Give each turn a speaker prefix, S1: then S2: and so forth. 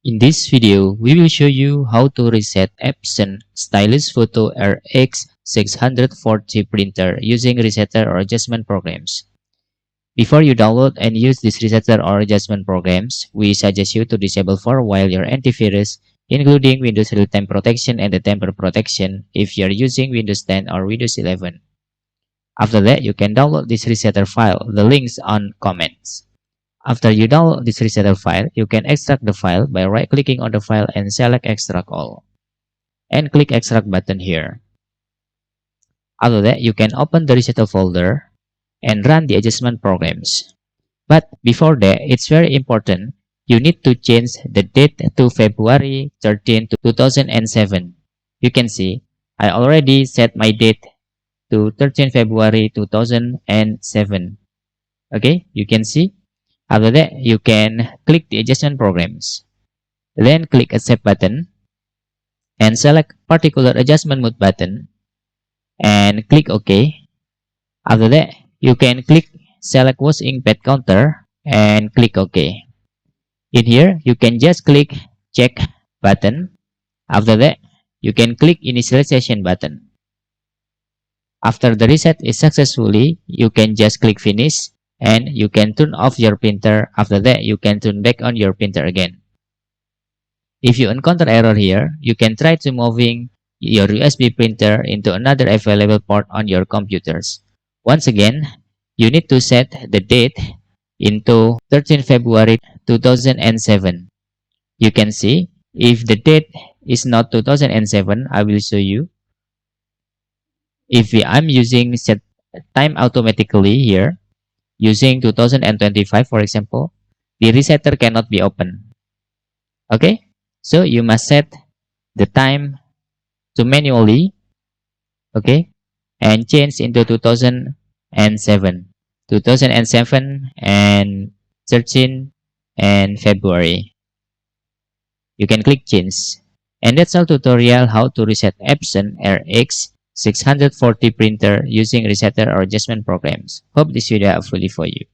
S1: In this video, we will show you how to reset Epson Stylus Photo RX640 printer using resetter or adjustment programs. Before you download and use these resetter or adjustment programs, we suggest you to disable for a while your antivirus, including Windows Real-Time Protection and the Tamper Protection if you are using Windows 10 or Windows 11. After that, you can download this resetter file, the links on comments. After you download this resetter file, you can extract the file by right-clicking on the file and select Extract All. And click Extract button here. After that, you can open the resetter folder and run the adjustment programs. But before that, it's very important, you need to change the date to February 13, 2007. You can see, I already set my date to 13 February 2007. Okay, you can see. After that, you can click the adjustment programs. Then click Accept button and select particular adjustment mode button and click OK. After that, you can click select Wash Ink Pad Counter and click OK. In here, you can just click Check button. After that, you can click Initialization button. After the reset is successfully, you can just click Finish and you can turn off your printer. After that, you can turn back on your printer again. If you encounter error here, you can try to moving your USB printer into another available port on your computers. Once again, you need to set the date into 13 February 2007. You can see, if the date is not 2007, I will show you. If I'm using set time automatically here, using 2025 for example, the resetter cannot be opened. Okay, so you must set the time to manually, okay, and change into 2007 and 13 and February. You can click change. And that's our tutorial how to reset Epson RX640 printer using resetter or adjustment programs. Hope this video helpful for you.